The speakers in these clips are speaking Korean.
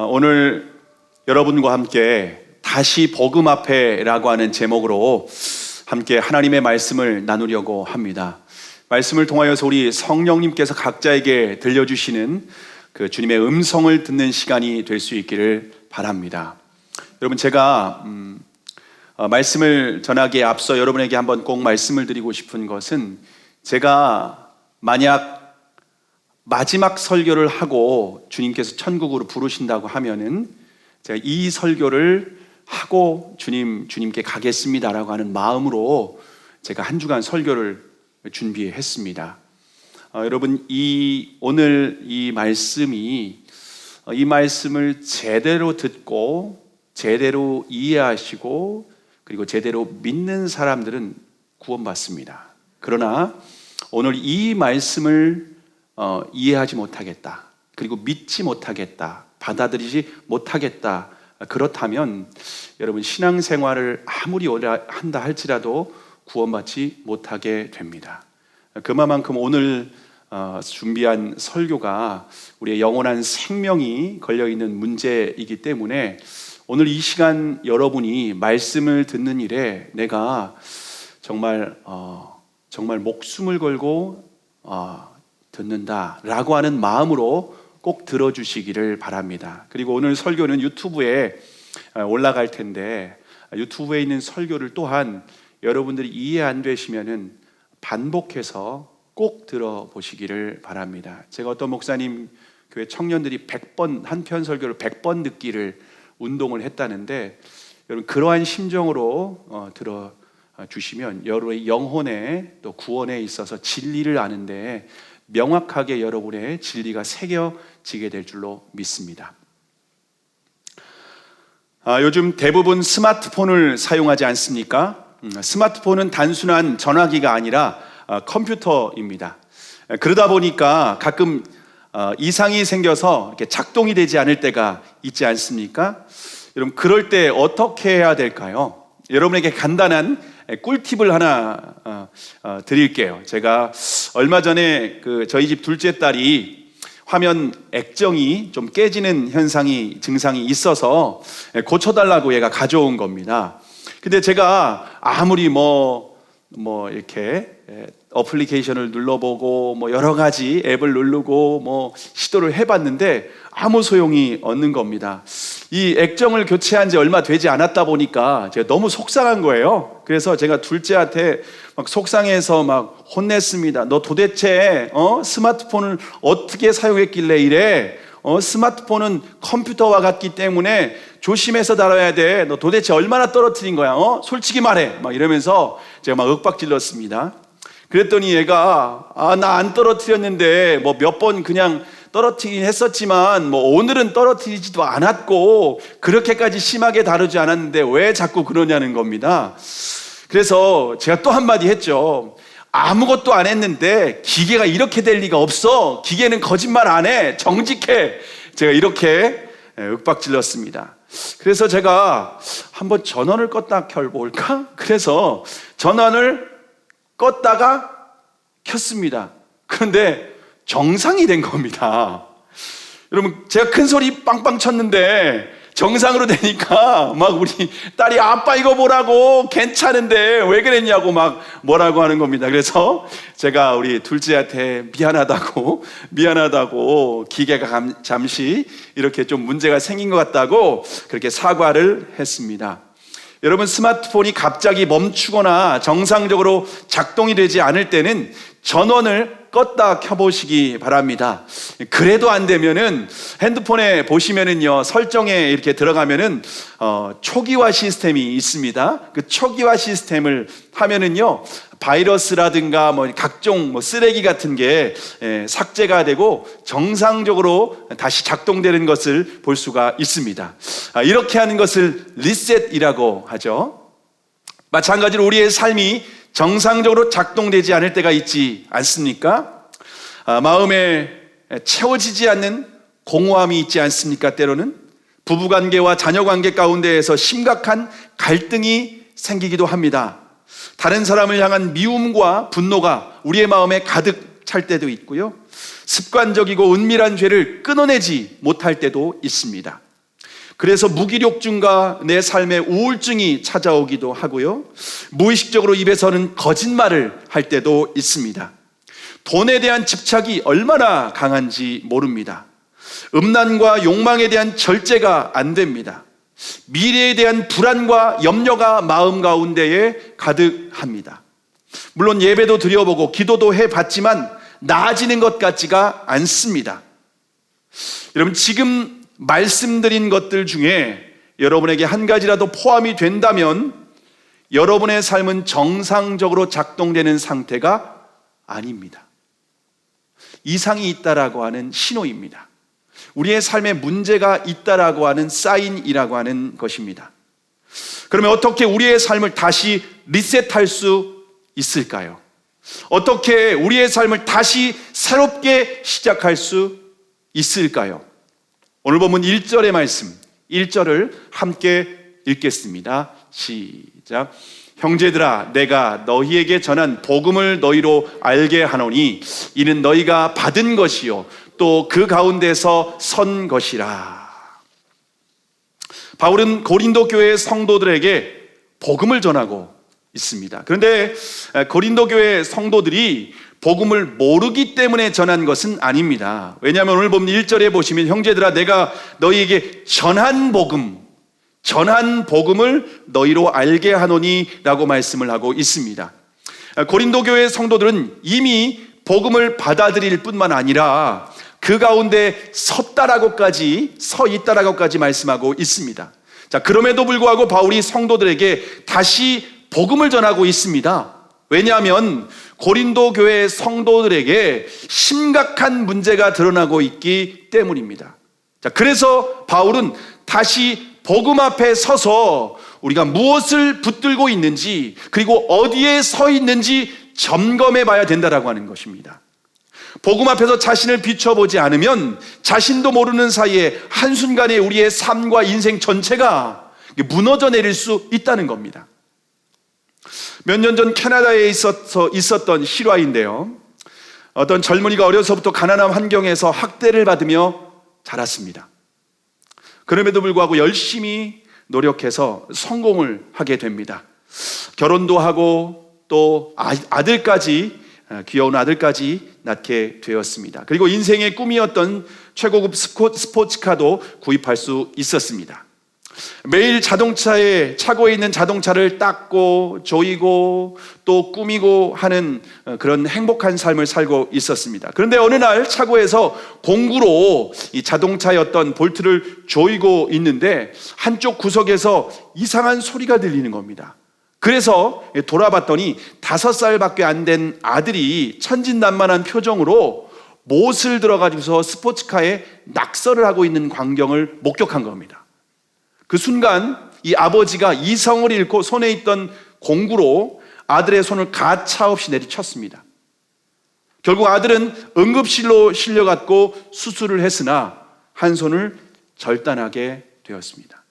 오늘 여러분과 함께 다시 복음 앞에라고 하는 제목으로 함께 하나님의 말씀을 나누려고 합니다. 말씀을 통하여서 우리 성령님께서 각자에게 들려주시는 그 주님의 음성을 듣는 시간이 될 수 있기를 바랍니다. 여러분, 제가 말씀을 전하기에 앞서 여러분에게 한번 꼭 말씀을 드리고 싶은 것은, 제가 만약 마지막 설교를 하고 주님께서 천국으로 부르신다고 하면은 제가 이 설교를 하고 주님께 가겠습니다라고 하는 마음으로 제가 한 주간 설교를 준비했습니다. 여러분, 오늘 이 말씀을 제대로 듣고 제대로 이해하시고 그리고 제대로 믿는 사람들은 구원받습니다. 그러나 오늘 이 말씀을 이해하지 못하겠다, 그리고 믿지 못하겠다, 받아들이지 못하겠다, 그렇다면 여러분, 신앙생활을 아무리 오래 한다 할지라도 구원받지 못하게 됩니다. 그만큼 오늘 준비한 설교가 우리의 영원한 생명이 걸려있는 문제이기 때문에 오늘 이 시간 여러분이 말씀을 듣는 일에 내가 정말 목숨을 걸고 듣는다라고 하는 마음으로 꼭 들어주시기를 바랍니다. 그리고 오늘 설교는 유튜브에 올라갈 텐데, 유튜브에 있는 설교를 또한 여러분들이 이해 안 되시면은 반복해서 꼭 들어보시기를 바랍니다. 제가 어떤 목사님 교회 청년들이 100번, 한 편 설교를 100번 듣기를 운동을 했다는데, 여러분 그러한 심정으로 들어주시면 여러분의 영혼에 또 구원에 있어서 진리를 아는데 명확하게 여러분의 진리가 새겨지게 될 줄로 믿습니다. 요즘 대부분 스마트폰을 사용하지 않습니까? 스마트폰은 단순한 전화기가 아니라 컴퓨터입니다. 그러다 보니까 가끔 이상이 생겨서 이렇게 작동이 되지 않을 때가 있지 않습니까? 여러분, 그럴 때 어떻게 해야 될까요? 여러분에게 간단한 꿀팁을 하나 드릴게요. 제가 얼마 전에 저희 집 둘째 딸이 화면 액정이 좀 깨지는 증상이 있어서 고쳐달라고 얘가 가져온 겁니다. 근데 제가 아무리 이렇게 어플리케이션을 눌러보고 여러 가지 앱을 누르고 시도를 해봤는데 아무 소용이 없는 겁니다. 이 액정을 교체한 지 얼마 되지 않았다 보니까 제가 너무 속상한 거예요. 그래서 제가 둘째한테 속상해서 혼냈습니다. 너 도대체 스마트폰을 어떻게 사용했길래 이래? 스마트폰은 컴퓨터와 같기 때문에 조심해서 다뤄야 돼. 너 도대체 얼마나 떨어뜨린 거야? 솔직히 말해. 이러면서 제가 윽박질렀습니다. 그랬더니 얘가 나 안 떨어뜨렸는데 몇 번 그냥 떨어뜨리긴 했었지만 오늘은 떨어뜨리지도 않았고 그렇게까지 심하게 다루지 않았는데 왜 자꾸 그러냐는 겁니다. 그래서 제가 또 한마디 했죠. 아무것도 안 했는데 기계가 이렇게 될 리가 없어. 기계는 거짓말 안 해. 정직해. 제가 이렇게 윽박질렀습니다. 그래서 제가 한번 전원을 껐다 켜볼까? 그래서 전원을 껐다가 켰습니다. 그런데 정상이 된 겁니다. 여러분, 제가 큰 소리 빵빵 쳤는데 정상으로 되니까 우리 딸이 아빠 이거 보라고, 괜찮은데 왜 그랬냐고 뭐라고 하는 겁니다. 그래서 제가 우리 둘째한테 미안하다고 기계가 잠시 이렇게 좀 문제가 생긴 것 같다고 그렇게 사과를 했습니다. 여러분, 스마트폰이 갑자기 멈추거나 정상적으로 작동이 되지 않을 때는 전원을 껐다 켜보시기 바랍니다. 그래도 안 되면은 핸드폰에 보시면은요, 설정에 이렇게 들어가면은 초기화 시스템이 있습니다. 그 초기화 시스템을 하면은요, 바이러스라든가 각종 쓰레기 같은 게 삭제가 되고 정상적으로 다시 작동되는 것을 볼 수가 있습니다. 이렇게 하는 것을 리셋이라고 하죠. 마찬가지로 우리의 삶이 정상적으로 작동되지 않을 때가 있지 않습니까? 마음에 채워지지 않는 공허함이 있지 않습니까? 때로는 부부관계와 자녀관계 가운데에서 심각한 갈등이 생기기도 합니다. 다른 사람을 향한 미움과 분노가 우리의 마음에 가득 찰 때도 있고요, 습관적이고 은밀한 죄를 끊어내지 못할 때도 있습니다. 그래서 무기력증과 내 삶에 우울증이 찾아오기도 하고요. 무의식적으로 입에서는 거짓말을 할 때도 있습니다. 돈에 대한 집착이 얼마나 강한지 모릅니다. 음란과 욕망에 대한 절제가 안 됩니다. 미래에 대한 불안과 염려가 마음 가운데에 가득합니다. 물론 예배도 드려보고 기도도 해봤지만 나아지는 것 같지가 않습니다. 여러분, 지금 말씀드린 것들 중에 여러분에게 한 가지라도 포함이 된다면 여러분의 삶은 정상적으로 작동되는 상태가 아닙니다. 이상이 있다라고 하는 신호입니다. 우리의 삶에 문제가 있다라고 하는 사인이라고 하는 것입니다. 그러면 어떻게 우리의 삶을 다시 리셋할 수 있을까요? 어떻게 우리의 삶을 다시 새롭게 시작할 수 있을까요? 오늘 본문 1절의 말씀, 1절을 함께 읽겠습니다. 시작. 형제들아, 내가 너희에게 전한 복음을 너희로 알게 하노니 이는 너희가 받은 것이요 또 그 가운데서 선 것이라. 바울은 고린도 교회 성도들에게 복음을 전하고 있습니다. 그런데 고린도 교회 성도들이 복음을 모르기 때문에 전한 것은 아닙니다. 왜냐하면 오늘 보면 1절에 보시면 형제들아 내가 너희에게 전한 복음을 너희로 알게 하노니 라고 말씀을 하고 있습니다. 고린도 교회 성도들은 이미 복음을 받아들일 뿐만 아니라 그 가운데 서 있다라고까지 말씀하고 있습니다. 자, 그럼에도 불구하고 바울이 성도들에게 다시 복음을 전하고 있습니다. 왜냐하면 고린도 교회 성도들에게 심각한 문제가 드러나고 있기 때문입니다. 자, 그래서 바울은 다시 복음 앞에 서서 우리가 무엇을 붙들고 있는지 그리고 어디에 서 있는지 점검해 봐야 된다라고 하는 것입니다. 복음 앞에서 자신을 비춰보지 않으면 자신도 모르는 사이에 한순간에 우리의 삶과 인생 전체가 무너져 내릴 수 있다는 겁니다. 몇 년 전 캐나다에 있었던 실화인데요. 어떤 젊은이가 어려서부터 가난한 환경에서 학대를 받으며 자랐습니다. 그럼에도 불구하고 열심히 노력해서 성공을 하게 됩니다. 결혼도 하고 또 귀여운 아들까지 낳게 되었습니다. 그리고 인생의 꿈이었던 최고급 스포츠카도 구입할 수 있었습니다. 매일 차고에 있는 자동차를 닦고 조이고 또 꾸미고 하는 그런 행복한 삶을 살고 있었습니다. 그런데 어느 날 차고에서 공구로 이 자동차의 어떤 볼트를 조이고 있는데 한쪽 구석에서 이상한 소리가 들리는 겁니다. 그래서 돌아봤더니 5살밖에 안 된 아들이 천진난만한 표정으로 못을 들어가지고서 스포츠카에 낙서를 하고 있는 광경을 목격한 겁니다. 그 순간 이 아버지가 이성을 잃고 손에 있던 공구로 아들의 손을 가차없이 내리쳤습니다. 결국 아들은 응급실로 실려갔고 수술을 했으나 한 손을 절단하게 되었습니다.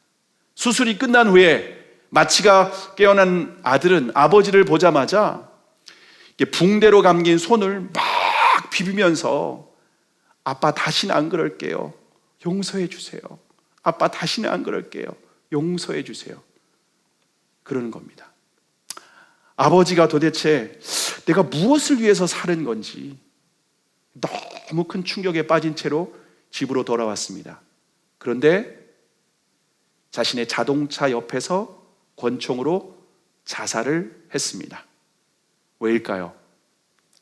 수술이 끝난 후에 마취가 깨어난 아들은 아버지를 보자마자 붕대로 감긴 손을 막 비비면서 아빠 다시는 안 그럴게요. 용서해 주세요. 아빠 다시는 안 그럴게요. 용서해 주세요. 그러는 겁니다. 아버지가 도대체 내가 무엇을 위해서 사는 건지 너무 큰 충격에 빠진 채로 집으로 돌아왔습니다. 그런데 자신의 자동차 옆에서 권총으로 자살을 했습니다. 왜일까요?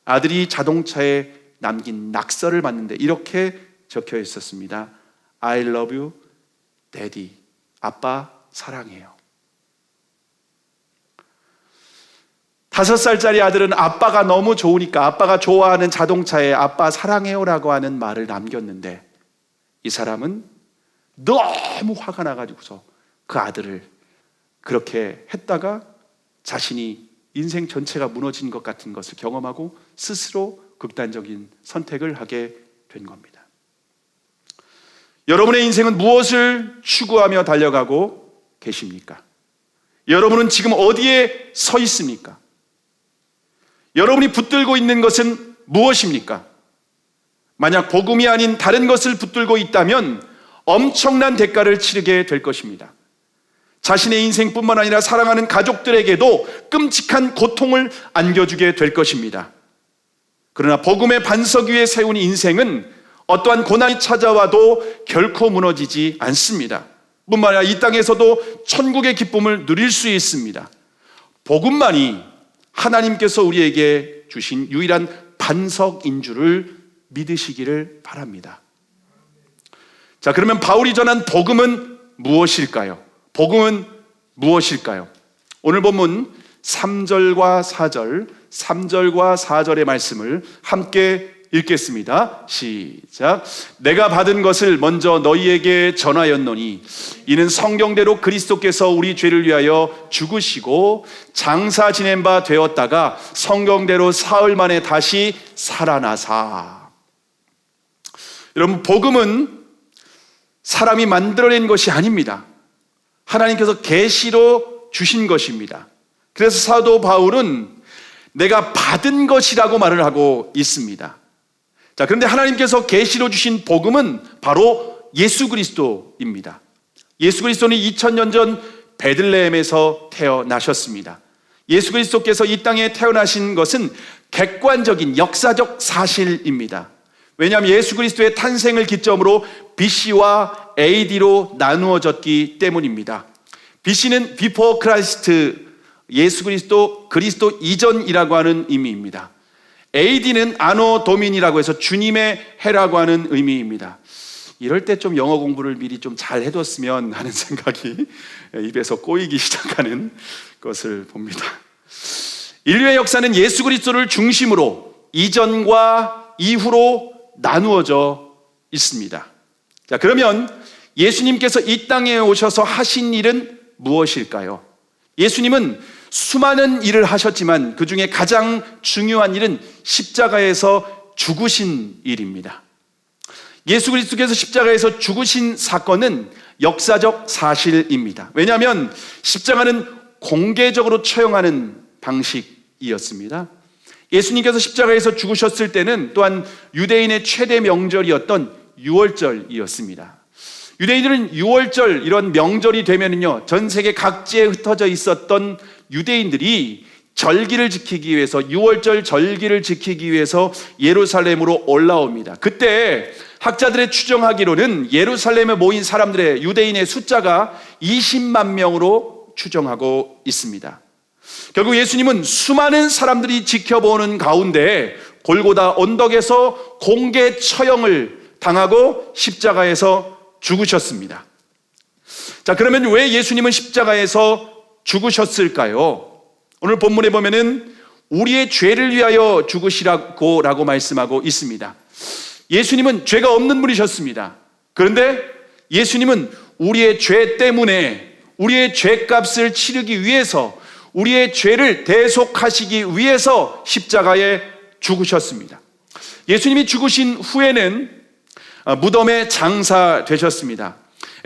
아들이 자동차에 남긴 낙서를 봤는데 이렇게 적혀 있었습니다. I love you, Daddy. 아빠 사랑해요. 5살짜리 아들은 아빠가 너무 좋으니까 아빠가 좋아하는 자동차에 아빠 사랑해요라고 하는 말을 남겼는데 이 사람은 너무 화가 나가지고서 그 아들을 그렇게 했다가 자신이 인생 전체가 무너진 것 같은 것을 경험하고 스스로 극단적인 선택을 하게 된 겁니다. 여러분의 인생은 무엇을 추구하며 달려가고 계십니까? 여러분은 지금 어디에 서 있습니까? 여러분이 붙들고 있는 것은 무엇입니까? 만약 복음이 아닌 다른 것을 붙들고 있다면 엄청난 대가를 치르게 될 것입니다. 자신의 인생뿐만 아니라 사랑하는 가족들에게도 끔찍한 고통을 안겨주게 될 것입니다. 그러나 복음의 반석 위에 세운 인생은 어떠한 고난이 찾아와도 결코 무너지지 않습니다. 뿐만 아니라 이 땅에서도 천국의 기쁨을 누릴 수 있습니다. 복음만이 하나님께서 우리에게 주신 유일한 반석인 줄을 믿으시기를 바랍니다. 자, 그러면 바울이 전한 복음은 무엇일까요? 복음은 무엇일까요? 오늘 본문 3절과 4절의 말씀을 함께 읽겠습니다. 시작. 내가 받은 것을 먼저 너희에게 전하였노니 이는 성경대로 그리스도께서 우리 죄를 위하여 죽으시고 장사 지낸 바 되었다가 성경대로 사흘 만에 다시 살아나사. 여러분, 복음은 사람이 만들어낸 것이 아닙니다. 하나님께서 계시로 주신 것입니다. 그래서 사도 바울은 내가 받은 것이라고 말을 하고 있습니다. 자, 그런데 하나님께서 계시로 주신 복음은 바로 예수 그리스도입니다. 예수 그리스도는 2000년 전 베들레헴에서 태어나셨습니다. 예수 그리스도께서 이 땅에 태어나신 것은 객관적인 역사적 사실입니다. 왜냐하면 예수 그리스도의 탄생을 기점으로 BC와 AD로 나누어졌기 때문입니다. BC는 Before Christ, 예수 그리스도 이전이라고 하는 의미입니다. AD는 아노 도민이라고 해서 주님의 해라고 하는 의미입니다. 이럴 때 좀 영어 공부를 미리 좀 잘 해뒀으면 하는 생각이 입에서 꼬이기 시작하는 것을 봅니다. 인류의 역사는 예수 그리스도를 중심으로 이전과 이후로 나누어져 있습니다. 자, 그러면 예수님께서 이 땅에 오셔서 하신 일은 무엇일까요? 예수님은 수많은 일을 하셨지만 그 중에 가장 중요한 일은 십자가에서 죽으신 일입니다. 예수 그리스도께서 십자가에서 죽으신 사건은 역사적 사실입니다. 왜냐하면 십자가는 공개적으로 처형하는 방식이었습니다. 예수님께서 십자가에서 죽으셨을 때는 또한 유대인의 최대 명절이었던 유월절이었습니다. 유대인들은 유월절, 이런 명절이 되면은요, 전 세계 각지에 흩어져 있었던 유대인들이 절기를 지키기 위해서, 유월절 절기를 지키기 위해서 예루살렘으로 올라옵니다. 그때 학자들의 추정하기로는 예루살렘에 모인 사람들의, 유대인의 숫자가 20만 명으로 추정하고 있습니다. 결국 예수님은 수많은 사람들이 지켜보는 가운데 골고다 언덕에서 공개 처형을 당하고 십자가에서 죽으셨습니다. 자, 그러면 왜 예수님은 십자가에서 죽으셨을까요? 오늘 본문에 보면은 우리의 죄를 위하여 죽으시라고 말씀하고 있습니다. 예수님은 죄가 없는 분이셨습니다. 그런데 예수님은 우리의 죄 때문에, 우리의 죄값을 치르기 위해서, 우리의 죄를 대속하시기 위해서 십자가에 죽으셨습니다. 예수님이 죽으신 후에는 무덤에 장사되셨습니다.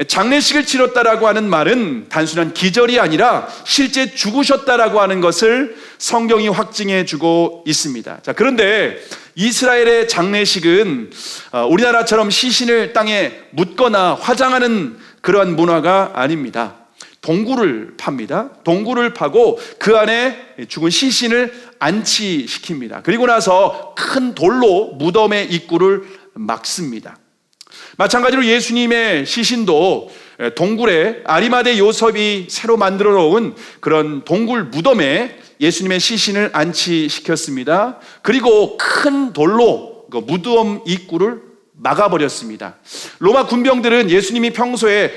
장례식을 치렀다라고 하는 말은 단순한 기절이 아니라 실제 죽으셨다라고 하는 것을 성경이 확증해 주고 있습니다. 자, 그런데 이스라엘의 장례식은 우리나라처럼 시신을 땅에 묻거나 화장하는 그러한 문화가 아닙니다. 동굴을 팝니다. 동굴을 파고 그 안에 죽은 시신을 안치시킵니다. 그리고 나서 큰 돌로 무덤의 입구를 막습니다. 마찬가지로 예수님의 시신도 동굴에 아리마대 요셉이 새로 만들어 놓은 그런 동굴 무덤에 예수님의 시신을 안치시켰습니다. 그리고 큰 돌로 그 무덤 입구를 막아버렸습니다. 로마 군병들은 예수님이 평소에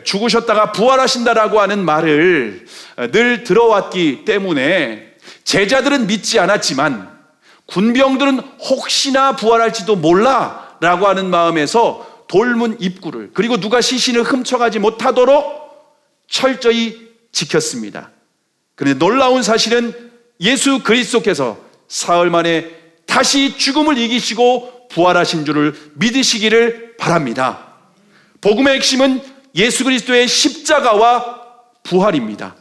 죽으셨다가 부활하신다라고 하는 말을 늘 들어왔기 때문에 제자들은 믿지 않았지만 군병들은 혹시나 부활할지도 몰라 라고 하는 마음에서 돌문 입구를, 그리고 누가 시신을 훔쳐가지 못하도록 철저히 지켰습니다. 그런데 놀라운 사실은 예수 그리스도께서 사흘 만에 다시 죽음을 이기시고 부활하신 줄을 믿으시기를 바랍니다. 복음의 핵심은 예수 그리스도의 십자가와 부활입니다.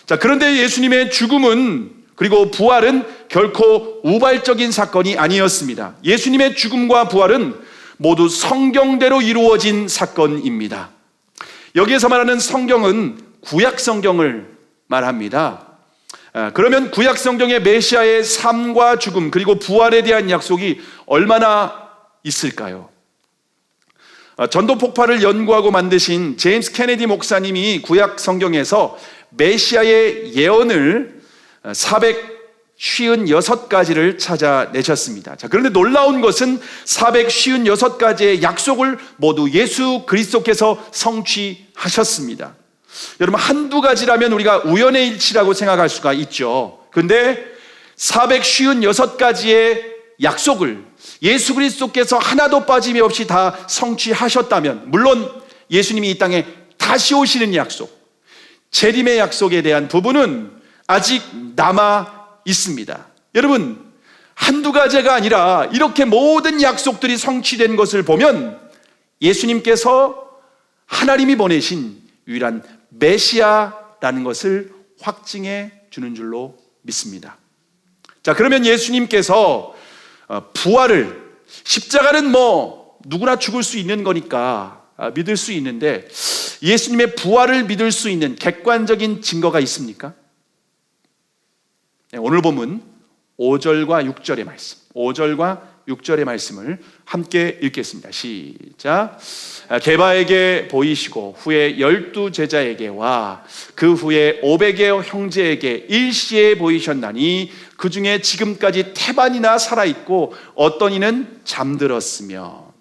자, 그런데 예수님의 죽음은, 그리고 부활은 결코 우발적인 사건이 아니었습니다. 예수님의 죽음과 부활은 모두 성경대로 이루어진 사건입니다. 여기에서 말하는 성경은 구약 성경을 말합니다. 그러면 구약 성경의 메시아의 삶과 죽음 그리고 부활에 대한 약속이 얼마나 있을까요? 전도 폭발을 연구하고 만드신 제임스 케네디 목사님이 구약 성경에서 메시아의 예언을 456가지를 찾아내셨습니다. 자, 그런데 놀라운 것은 456가지의 약속을 모두 예수 그리스도께서 성취하셨습니다. 여러분, 한두 가지라면 우리가 우연의 일치라고 생각할 수가 있죠. 그런데 456가지의 약속을 예수 그리스도께서 하나도 빠짐이 없이 다 성취하셨다면, 물론 예수님이 이 땅에 다시 오시는 약속, 재림의 약속에 대한 부분은 아직 남아 있습니다. 여러분, 한두 가지가 아니라 이렇게 모든 약속들이 성취된 것을 보면 예수님께서 하나님이 보내신 유일한 메시아라는 것을 확증해 주는 줄로 믿습니다. 자, 그러면 예수님께서 부활을, 십자가는 누구나 죽을 수 있는 거니까 믿을 수 있는데, 예수님의 부활을 믿을 수 있는 객관적인 증거가 있습니까? 오늘 본문 5절과 6절의 말씀, 5절과 6절의 말씀을 함께 읽겠습니다. 시작. 게바에게 보이시고 후에 12 제자에게와 그 후에 500여 형제에게 일시에 보이셨나니 그 중에 지금까지 태반이나 살아있고 어떤 이는 잠들었으며.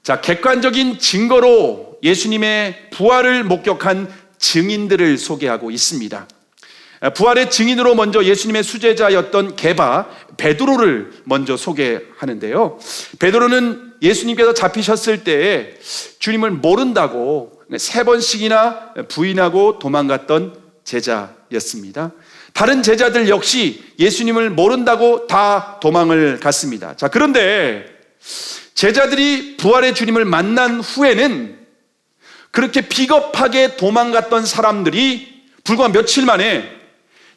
자, 객관적인 증거로 예수님의 부활을 목격한 증인들을 소개하고 있습니다. 부활의 증인으로 먼저 예수님의 수제자였던 게바, 베드로를 먼저 소개하는데요. 베드로는 예수님께서 잡히셨을 때에 주님을 모른다고 3번씩이나 부인하고 도망갔던 제자였습니다. 다른 제자들 역시 예수님을 모른다고 다 도망을 갔습니다. 자, 그런데 제자들이 부활의 주님을 만난 후에는 그렇게 비겁하게 도망갔던 사람들이 불과 며칠 만에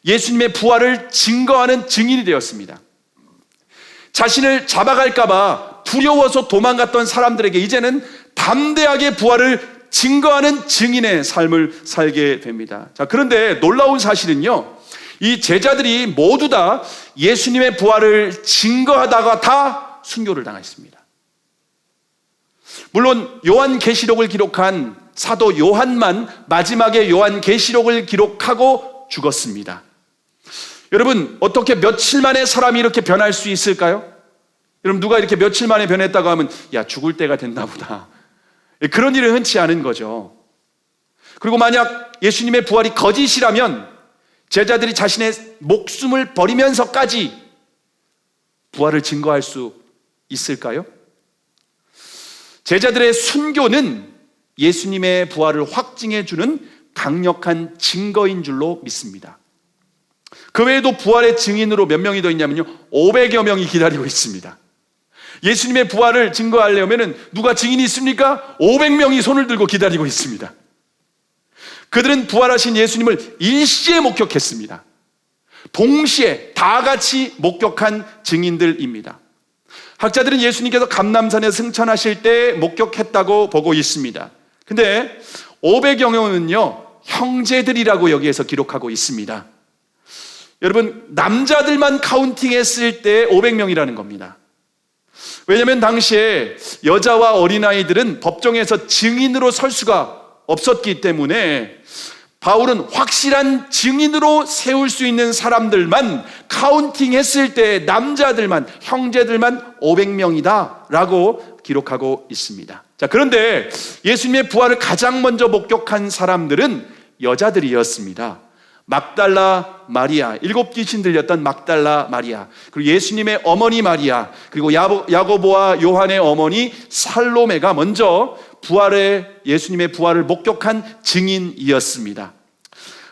예수님의 부활을 증거하는 증인이 되었습니다. 자신을 잡아갈까봐 두려워서 도망갔던 사람들에게 이제는 담대하게 부활을 증거하는 증인의 삶을 살게 됩니다. 자, 그런데 놀라운 사실은요, 이 제자들이 모두 다 예수님의 부활을 증거하다가 다 순교를 당했습니다. 물론 요한계시록을 기록한 사도 요한만 마지막에 요한계시록을 기록하고 죽었습니다. 여러분, 어떻게 며칠 만에 사람이 이렇게 변할 수 있을까요? 여러분, 누가 이렇게 며칠 만에 변했다고 하면 야, 죽을 때가 됐나 보다. 그런 일은 흔치 않은 거죠. 그리고 만약 예수님의 부활이 거짓이라면 제자들이 자신의 목숨을 버리면서까지 부활을 증거할 수 있을까요? 제자들의 순교는 예수님의 부활을 확증해 주는 강력한 증거인 줄로 믿습니다. 그 외에도 부활의 증인으로 몇 명이 더 있냐면요, 500여 명이 기다리고 있습니다. 예수님의 부활을 증거하려면 누가 증인이 있습니까? 500명이 손을 들고 기다리고 있습니다. 그들은 부활하신 예수님을 일시에 목격했습니다. 동시에 다 같이 목격한 증인들입니다. 학자들은 예수님께서 감람산에 승천하실 때 목격했다고 보고 있습니다. 근데 500여 명은요, 형제들이라고 여기에서 기록하고 있습니다. 여러분, 남자들만 카운팅했을 때 500명이라는 겁니다. 왜냐하면 당시에 여자와 어린아이들은 법정에서 증인으로 설 수가 없었기 때문에 바울은 확실한 증인으로 세울 수 있는 사람들만 카운팅했을 때 남자들만, 형제들만 500명이다 라고 기록하고 있습니다. 자, 그런데 예수님의 부활을 가장 먼저 목격한 사람들은 여자들이었습니다. 막달라 마리아, 7 귀신 들렸던 막달라 마리아, 그리고 예수님의 어머니 마리아, 그리고 야고보와 요한의 어머니 살로메가 먼저 예수님의 부활을 목격한 증인이었습니다.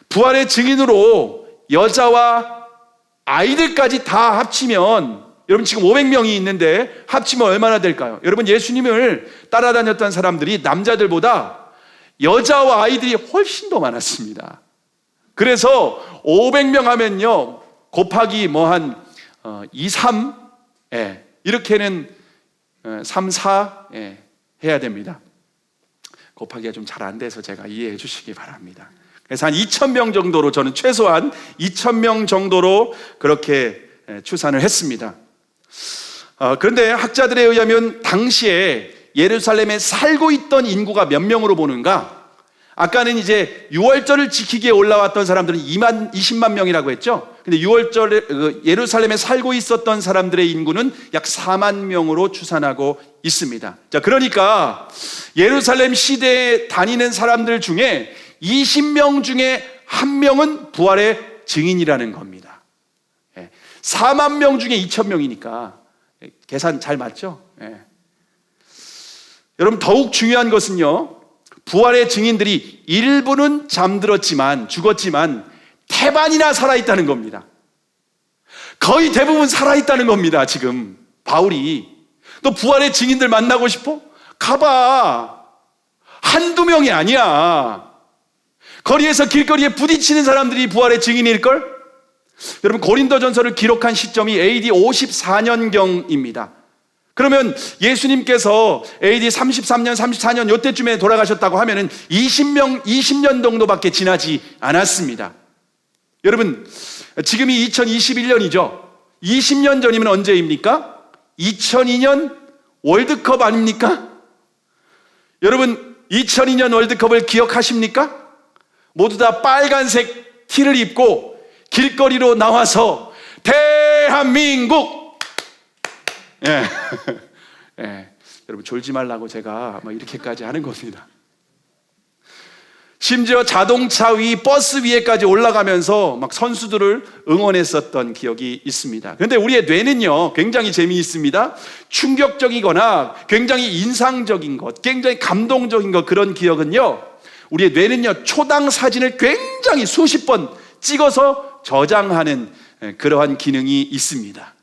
부활의 증인으로 여자와 아이들까지 다 합치면, 여러분 지금 500명이 있는데 합치면 얼마나 될까요? 여러분, 예수님을 따라다녔던 사람들이 남자들보다 여자와 아이들이 훨씬 더 많았습니다. 그래서 500명 하면요, 곱하기 한 2, 3 이렇게는 3, 4 해야 됩니다. 곱하기가 좀 잘 안 돼서 제가 이해해 주시기 바랍니다. 그래서 한 2,000명 정도로, 저는 최소한 2,000명 정도로 그렇게 추산을 했습니다. 그런데 학자들에 의하면 당시에 예루살렘에 살고 있던 인구가 몇 명으로 보는가? 아까는 이제 유월절을 지키기에 올라왔던 사람들은 20만 명이라고 했죠. 근데 유월절에 예루살렘에 살고 있었던 사람들의 인구는 약 4만 명으로 추산하고 있습니다. 자, 그러니까 예루살렘 시대에 다니는 사람들 중에 20명 중에 1명은 부활의 증인이라는 겁니다. 4만 명 중에 2,000명이니까 계산 잘 맞죠? 여러분, 더욱 중요한 것은요, 부활의 증인들이 일부는 죽었지만 태반이나 살아있다는 겁니다. 거의 대부분 살아있다는 겁니다. 지금 바울이. 너 부활의 증인들 만나고 싶어? 가봐. 한두 명이 아니야. 거리에서 길거리에 부딪히는 사람들이 부활의 증인일걸? 여러분, 고린도전서를 기록한 시점이 AD 54년경입니다. 그러면 예수님께서 AD 33년, 34년 이때쯤에 돌아가셨다고 하면은 20년 정도밖에 지나지 않았습니다. 여러분, 지금이 2021년이죠. 20년 전이면 언제입니까? 2002년 월드컵 아닙니까? 여러분, 2002년 월드컵을 기억하십니까? 모두 다 빨간색 티를 입고 길거리로 나와서 대한민국! 여러분, 졸지 말라고 제가 이렇게까지 하는 겁니다. 심지어 자동차 위, 버스 위에까지 올라가면서 막 선수들을 응원했었던 기억이 있습니다. 그런데 우리의 뇌는요, 굉장히 재미있습니다. 충격적이거나 굉장히 인상적인 것, 굉장히 감동적인 것, 그런 기억은요, 우리의 뇌는요, 초당 사진을 굉장히 수십 번 찍어서 저장하는 그러한 기능이 있습니다.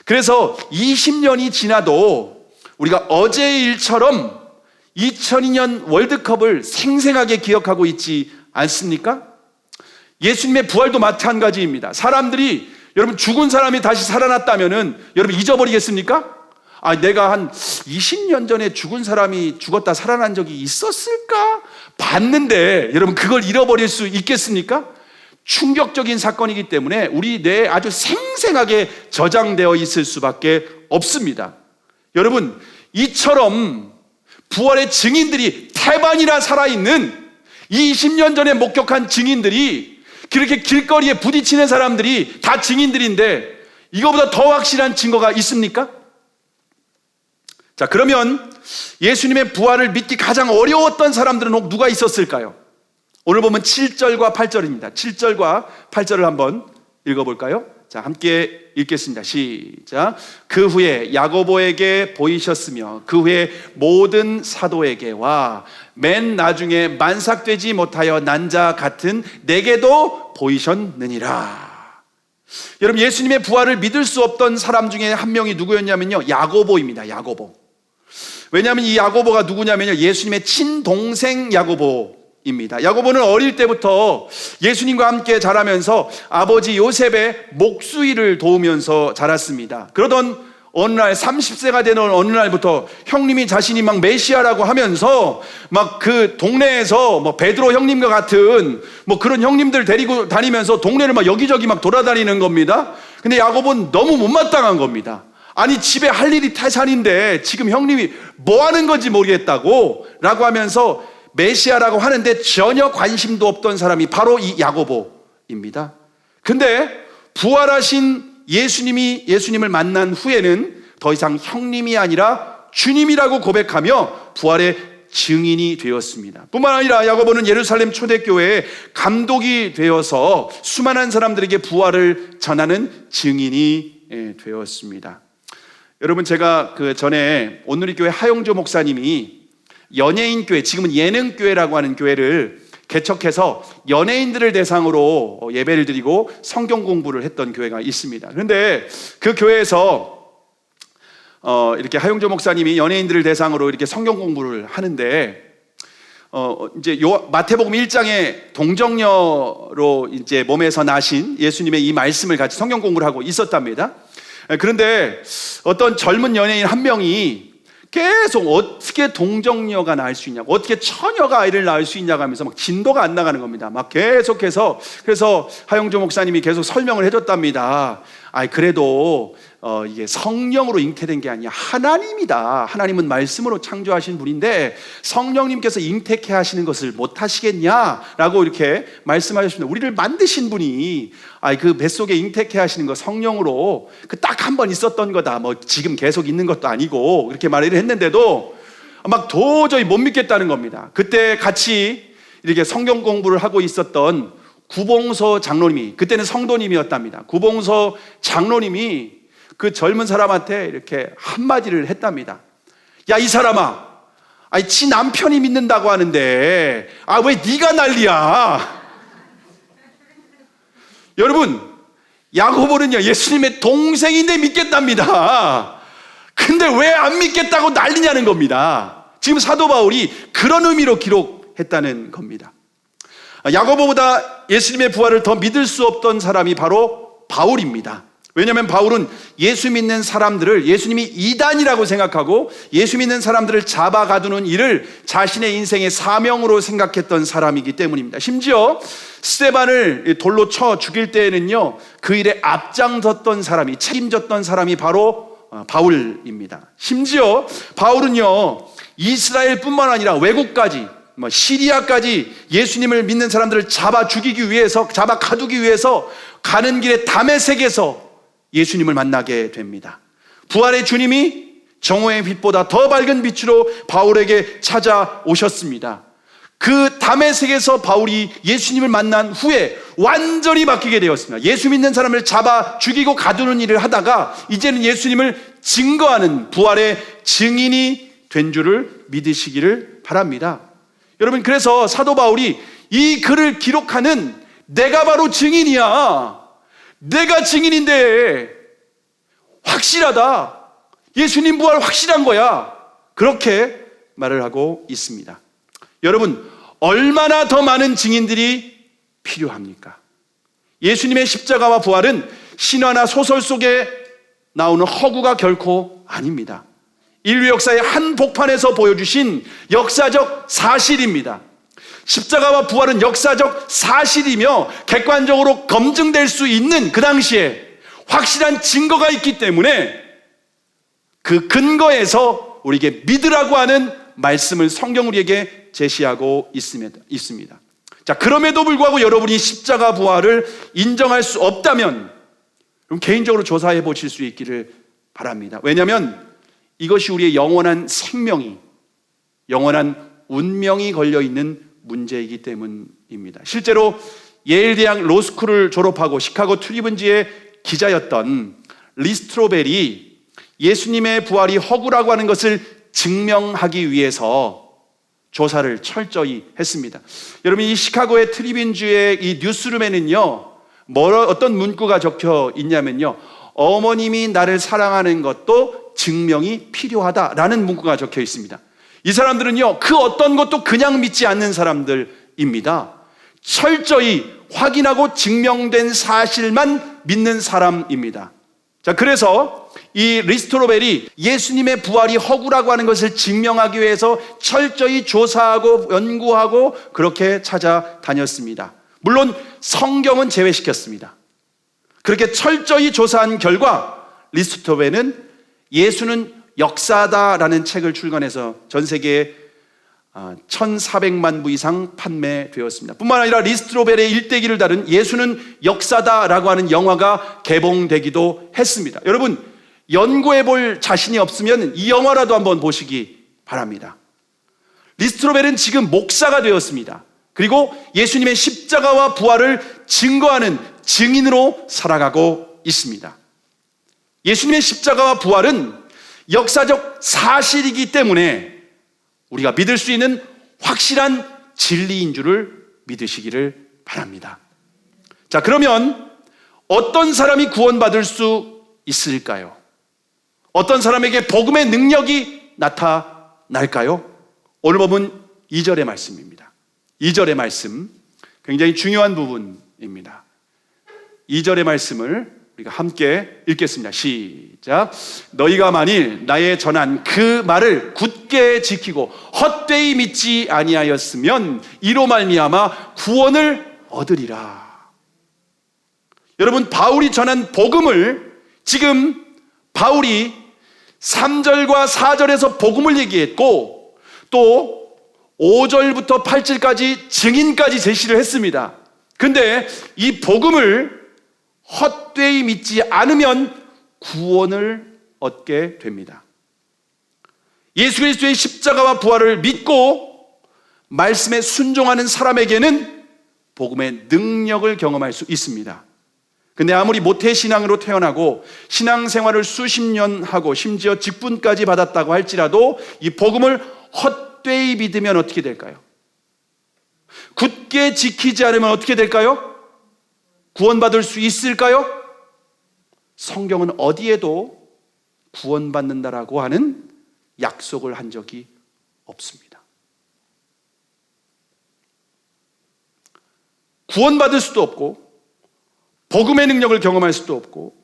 그래서 20년이 지나도 우리가 어제의 일처럼 2002년 월드컵을 생생하게 기억하고 있지 않습니까? 예수님의 부활도 마찬가지입니다. 사람들이, 여러분, 죽은 사람이 다시 살아났다면은 여러분 잊어버리겠습니까? 내가 한 20년 전에 죽은 사람이 죽었다 살아난 적이 있었을까? 봤는데 여러분, 그걸 잃어버릴 수 있겠습니까? 충격적인 사건이기 때문에 우리 뇌에 아주 생생하게 저장되어 있을 수밖에 없습니다. 여러분, 이처럼 부활의 증인들이 태반이나 살아있는 20년 전에 목격한 증인들이, 그렇게 길거리에 부딪히는 사람들이 다 증인들인데 이거보다 더 확실한 증거가 있습니까? 자, 그러면 예수님의 부활을 믿기 가장 어려웠던 사람들은 누가 있었을까요? 오늘 보면 7절과 8절입니다. 7절과 8절을 한번 읽어볼까요? 자, 함께 읽겠습니다. 시작. 그 후에 야고보에게 보이셨으며 그 후에 모든 사도에게와 맨 나중에 만삭되지 못하여 난 자 같은 내게도 보이셨느니라. 여러분, 예수님의 부활을 믿을 수 없던 사람 중에 한 명이 누구였냐면요, 야고보입니다. 야고보. 왜냐하면 이 야고보가 누구냐면요, 예수님의 친동생 야고보입니다. 야고보는 어릴 때부터 예수님과 함께 자라면서 아버지 요셉의 목수일을 도우면서 자랐습니다. 그러던 어느 날, 30세가 되는 어느 날부터 형님이 자신이 막 메시아라고 하면서 막 그 동네에서 베드로 형님과 같은 그런 형님들 데리고 다니면서 동네를 막 여기저기 막 돌아다니는 겁니다. 근데 야고보는 너무 못마땅한 겁니다. 아니, 집에 할 일이 태산인데 지금 형님이 뭐 하는 건지 모르겠다고 라고 하면서 메시아라고 하는데 전혀 관심도 없던 사람이 바로 이 야고보입니다. 근데 부활하신 예수님을 만난 후에는 더 이상 형님이 아니라 주님이라고 고백하며 부활의 증인이 되었습니다. 뿐만 아니라 야고보는 예루살렘 초대교회의 감독이 되어서 수많은 사람들에게 부활을 전하는 증인이 되었습니다. 여러분, 제가 그 전에 온누리교회 하용조 목사님이 연예인교회, 지금은 예능교회라고 하는 교회를 개척해서 연예인들을 대상으로 예배를 드리고 성경 공부를 했던 교회가 있습니다. 그런데 그 교회에서 이렇게 하용조 목사님이 연예인들을 대상으로 이렇게 성경 공부를 하는데 이제 마태복음 1장에 동정녀로 이제 몸에서 나신 예수님의 이 말씀을 같이 성경 공부를 하고 있었답니다. 그런데 어떤 젊은 연예인 한 명이 계속 어떻게 동정녀가 낳을 수 있냐고, 어떻게 처녀가 아이를 낳을 수 있냐고 하면서 막 진도가 안 나가는 겁니다. 막 계속해서. 그래서 하영조 목사님이 계속 설명을 해줬답니다. 그래도 이게 성령으로 잉태된 게 아니야, 하나님이다. 하나님은 말씀으로 창조하신 분인데 성령님께서 잉태케 하시는 것을 못 하시겠냐라고 이렇게 말씀하셨습니다. 우리를 만드신 분이 그 뱃속에 잉태케 하시는 거 성령으로 딱 한 번 있었던 거다, 뭐 지금 계속 있는 것도 아니고, 그렇게 말을 했는데도 막 도저히 못 믿겠다는 겁니다. 그때 같이 이렇게 성경 공부를 하고 있었던 구봉서 장로님이, 그때는 성도님이었답니다. 구봉서 장로님이 그 젊은 사람한테 이렇게 한마디를 했답니다. 야, 이 사람아, 지 남편이 믿는다고 하는데 왜 네가 난리야? 여러분, 야고보는요 예수님의 동생인데 믿겠답니다. 근데 왜 안 믿겠다고 난리냐는 겁니다. 지금 사도 바울이 그런 의미로 기록했다는 겁니다. 야고보보다 예수님의 부활을 더 믿을 수 없던 사람이 바로 바울입니다. 왜냐하면 바울은 예수 믿는 사람들을 예수님이 이단이라고 생각하고 예수 믿는 사람들을 잡아가두는 일을 자신의 인생의 사명으로 생각했던 사람이기 때문입니다. 심지어 스데반을 돌로 쳐 죽일 때에는요 그 일에 앞장섰던 사람이, 책임졌던 사람이 바로 바울입니다. 심지어 바울은요 이스라엘뿐만 아니라 외국까지, 시리아까지 예수님을 믿는 사람들을 잡아 죽이기 위해서, 잡아 가두기 위해서 가는 길에 다메섹에서 예수님을 만나게 됩니다. 부활의 주님이 정오의 빛보다 더 밝은 빛으로 바울에게 찾아오셨습니다. 그 다메섹에서 바울이 예수님을 만난 후에 완전히 바뀌게 되었습니다. 예수 믿는 사람을 잡아 죽이고 가두는 일을 하다가 이제는 예수님을 증거하는 부활의 증인이 된 줄을 믿으시기를 바랍니다. 여러분, 그래서 사도 바울이 이 글을 기록하는 내가 바로 증인이야, 내가 증인인데 확실하다, 예수님 부활 확실한 거야, 그렇게 말을 하고 있습니다. 여러분, 얼마나 더 많은 증인들이 필요합니까? 예수님의 십자가와 부활은 신화나 소설 속에 나오는 허구가 결코 아닙니다. 인류 역사의 한 복판에서 보여주신 역사적 사실입니다. 십자가와 부활은 역사적 사실이며 객관적으로 검증될 수 있는 그 당시에 확실한 증거가 있기 때문에 그 근거에서 우리에게 믿으라고 하는 말씀을 성경 우리에게 제시하고 있습니다. 자, 그럼에도 불구하고 여러분이 십자가 부활을 인정할 수 없다면 그럼 개인적으로 조사해 보실 수 있기를 바랍니다. 왜냐하면 이것이 우리의 영원한 생명이, 영원한 운명이 걸려있는 문제이기 때문입니다. 실제로 예일대학 로스쿨을 졸업하고 시카고 트리븐지의 기자였던 리스트로벨이 예수님의 부활이 허구라고 하는 것을 증명하기 위해서 조사를 철저히 했습니다. 여러분, 이 시카고의 트리븐지의 이 뉴스룸에는요 어떤 문구가 적혀 있냐면요, 어머님이 나를 사랑하는 것도 증명이 필요하다라는 문구가 적혀 있습니다. 이 사람들은요 그 어떤 것도 그냥 믿지 않는 사람들입니다. 철저히 확인하고 증명된 사실만 믿는 사람입니다. 자, 그래서 이 리스토로벨이 예수님의 부활이 허구라고 하는 것을 증명하기 위해서 철저히 조사하고 연구하고 그렇게 찾아다녔습니다. 물론 성경은 제외시켰습니다. 그렇게 철저히 조사한 결과 리스토로벨은 예수는 역사다라는 책을 출간해서 전 세계에 1400만 부 이상 판매되었습니다. 뿐만 아니라 리스트로벨의 일대기를 다룬 예수는 역사다라고 하는 영화가 개봉되기도 했습니다. 여러분, 연구해 볼 자신이 없으면 이 영화라도 한번 보시기 바랍니다. 리스트로벨은 지금 목사가 되었습니다. 그리고 예수님의 십자가와 부활을 증거하는 증인으로 살아가고 있습니다. 예수님의 십자가와 부활은 역사적 사실이기 때문에 우리가 믿을 수 있는 확실한 진리인 줄을 믿으시기를 바랍니다. 자, 그러면 어떤 사람이 구원받을 수 있을까요? 어떤 사람에게 복음의 능력이 나타날까요? 오늘 본문 2절의 말씀입니다. 2절의 말씀, 굉장히 중요한 부분입니다. 2절의 말씀을 우리가 함께 읽겠습니다. 시작. 너희가 만일 나의 전한 그 말을 굳게 지키고 헛되이 믿지 아니하였으면 이로 말미암아 구원을 얻으리라. 여러분, 바울이 전한 복음을 지금 바울이 3절과 4절에서 복음을 얘기했고 또 5절부터 8절까지 증인까지 제시를 했습니다. 근데 이 복음을 헛되이 믿지 않으면 구원을 얻게 됩니다. 예수 그리스도의 십자가와 부활을 믿고 말씀에 순종하는 사람에게는 복음의 능력을 경험할 수 있습니다. 근데 아무리 모태신앙으로 태어나고 신앙생활을 수십 년 하고 심지어 직분까지 받았다고 할지라도 이 복음을 헛되이 믿으면 어떻게 될까요? 굳게 지키지 않으면 어떻게 될까요? 구원받을 수 있을까요? 성경은 어디에도 구원받는다라고 하는 약속을 한 적이 없습니다. 구원받을 수도 없고 복음의 능력을 경험할 수도 없고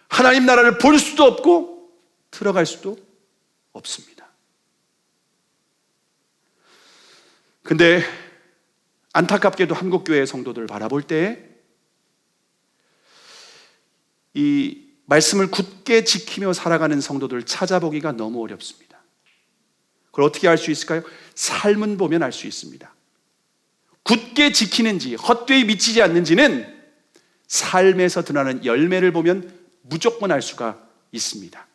하나님 나라를 볼 수도 없고 들어갈 수도 없습니다. 근데 안타깝게도 한국교회 성도들 바라볼 때 이 말씀을 굳게 지키며 살아가는 성도들 찾아보기가 너무 어렵습니다. 그걸 어떻게 알 수 있을까요? 삶은 보면 알 수 있습니다. 굳게 지키는지 헛되이 미치지 않는지는 삶에서 드러나는 열매를 보면 무조건 알 수가 있습니다.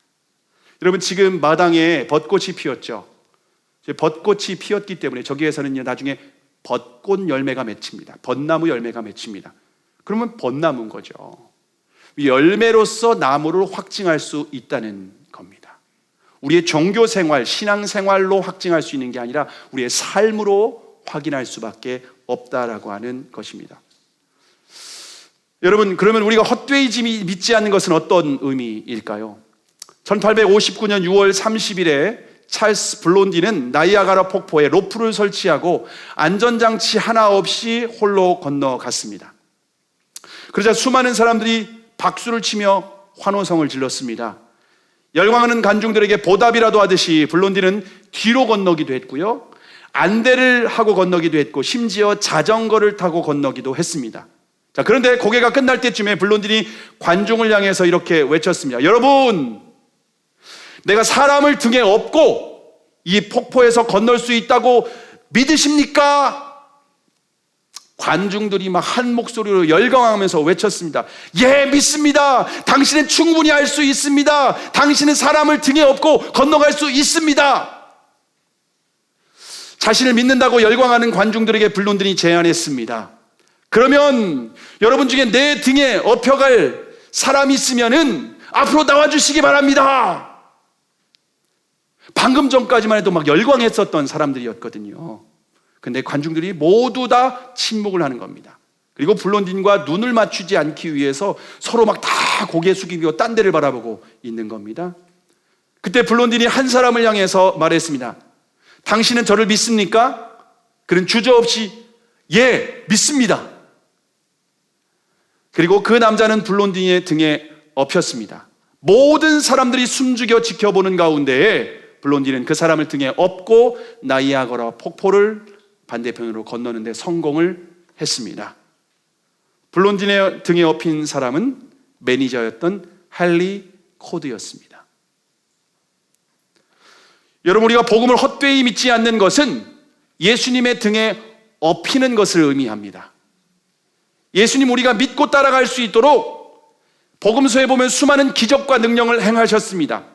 여러분, 지금 마당에 벚꽃이 피었죠. 벚꽃이 피었기 때문에 저기에서는요 나중에 벚꽃 열매가 맺힙니다. 벚나무 열매가 맺힙니다. 그러면 벚나무인 거죠. 열매로서 나무를 확증할 수 있다는 겁니다. 우리의 종교생활, 신앙생활로 확증할 수 있는 게 아니라 우리의 삶으로 확인할 수밖에 없다라고 하는 것입니다. 여러분, 그러면 우리가 헛되이 믿지 않는 것은 어떤 의미일까요? 1859년 6월 30일에 찰스 블론디는 나이아가라 폭포에 로프를 설치하고 안전장치 하나 없이 홀로 건너갔습니다. 그러자 수많은 사람들이 박수를 치며 환호성을 질렀습니다. 열광하는 관중들에게 보답이라도 하듯이 블론디는 뒤로 건너기도 했고요, 안대를 하고 건너기도 했고 심지어 자전거를 타고 건너기도 했습니다. 자, 그런데 고개가 끝날 때쯤에 블론디는 관중을 향해서 이렇게 외쳤습니다. 여러분, 내가 사람을 등에 업고 이 폭포에서 건널 수 있다고 믿으십니까? 관중들이 막 한 목소리로 열광하면서 외쳤습니다. 예, 믿습니다. 당신은 충분히 할 수 있습니다. 당신은 사람을 등에 업고 건너갈 수 있습니다. 자신을 믿는다고 열광하는 관중들에게 블론디는 제안했습니다. 그러면 여러분 중에 내 등에 업혀갈 사람이 있으면은 앞으로 나와주시기 바랍니다. 방금 전까지만 해도 막 열광했었던 사람들이었거든요. 근데 관중들이 모두 다 침묵을 하는 겁니다. 그리고 블론딘과 눈을 맞추지 않기 위해서 서로 막 다 고개 숙이고 딴 데를 바라보고 있는 겁니다. 그때 블론딘이 한 사람을 향해서 말했습니다. 당신은 저를 믿습니까? 그는 주저없이 예, 믿습니다. 그리고 그 남자는 블론딘의 등에 엎였습니다. 모든 사람들이 숨죽여 지켜보는 가운데에 블론딘은 그 사람을 등에 업고 나이아가라 폭포를 반대편으로 건너는데 성공을 했습니다. 블론딘의 등에 업힌 사람은 매니저였던 할리 코드였습니다. 여러분, 우리가 복음을 헛되이 믿지 않는 것은 예수님의 등에 업히는 것을 의미합니다. 예수님 우리가 믿고 따라갈 수 있도록 복음서에 보면 수많은 기적과 능력을 행하셨습니다.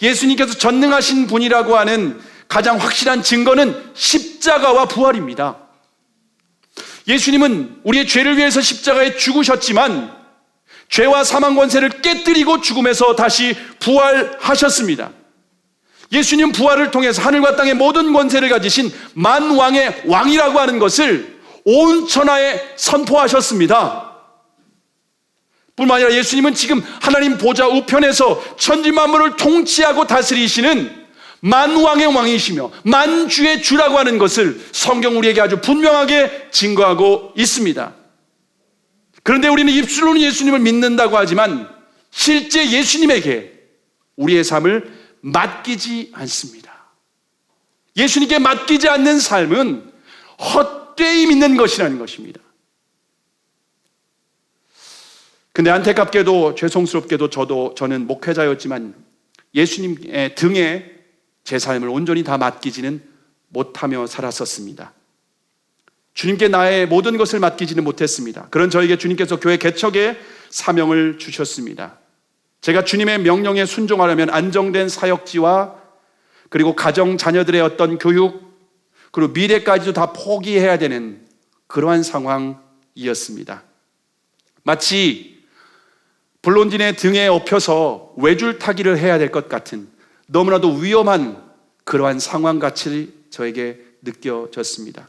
예수님께서 전능하신 분이라고 하는 가장 확실한 증거는 십자가와 부활입니다. 예수님은 우리의 죄를 위해서 십자가에 죽으셨지만 죄와 사망 권세를 깨뜨리고 죽음에서 다시 부활하셨습니다. 예수님 부활을 통해서 하늘과 땅의 모든 권세를 가지신 만왕의 왕이라고 하는 것을 온 천하에 선포하셨습니다. 뿐만 아니라 예수님은 지금 하나님 보좌 우편에서 천지 만물을 통치하고 다스리시는 만왕의 왕이시며 만주의 주라고 하는 것을 성경 우리에게 아주 분명하게 증거하고 있습니다. 그런데 우리는 입술로는 예수님을 믿는다고 하지만 실제 예수님에게 우리의 삶을 맡기지 않습니다. 예수님께 맡기지 않는 삶은 헛되이 믿는 것이라는 것입니다. 근데 안타깝게도 죄송스럽게도 저는 목회자였지만 예수님의 등에 제 삶을 온전히 다 맡기지는 못하며 살았었습니다. 주님께 나의 모든 것을 맡기지는 못했습니다. 그런 저에게 주님께서 교회 개척의 사명을 주셨습니다. 제가 주님의 명령에 순종하려면 안정된 사역지와 그리고 가정 자녀들의 어떤 교육 그리고 미래까지도 다 포기해야 되는 그러한 상황이었습니다. 마치 블론딘의 등에 업혀서 외줄타기를 해야 될 것 같은 너무나도 위험한 그러한 상황같이 저에게 느껴졌습니다.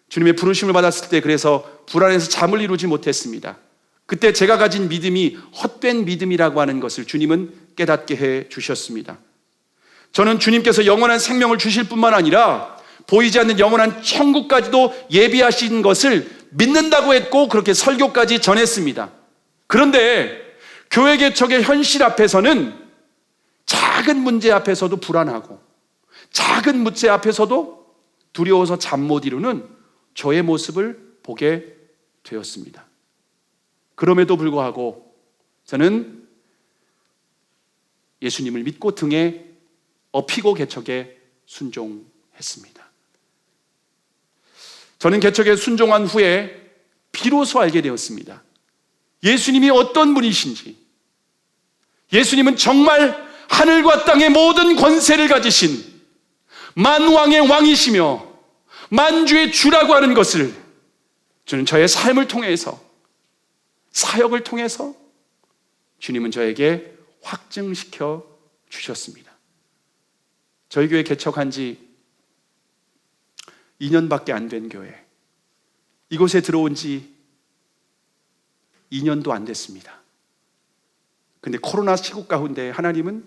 주님의 부르심을 받았을 때 그래서 불안해서 잠을 이루지 못했습니다. 그때 제가 가진 믿음이 헛된 믿음이라고 하는 것을 주님은 깨닫게 해 주셨습니다. 저는 주님께서 영원한 생명을 주실 뿐만 아니라 보이지 않는 영원한 천국까지도 예비하신 것을 믿는다고 했고 그렇게 설교까지 전했습니다. 그런데 교회 개척의 현실 앞에서는 작은 문제 앞에서도 불안하고 작은 문제 앞에서도 두려워서 잠 못 이루는 저의 모습을 보게 되었습니다. 그럼에도 불구하고 저는 예수님을 믿고 등에 업히고 개척에 순종했습니다. 저는 개척에 순종한 후에 비로소 알게 되었습니다. 예수님이 어떤 분이신지, 예수님은 정말 하늘과 땅의 모든 권세를 가지신 만왕의 왕이시며 만주의 주라고 하는 것을 저는 저의 삶을 통해서 사역을 통해서 주님은 저에게 확증시켜 주셨습니다. 저희 교회 개척한 지 2년밖에 안 된 교회, 이곳에 들어온 지 2년도 안 됐습니다. 근데 코로나 시국 가운데 하나님은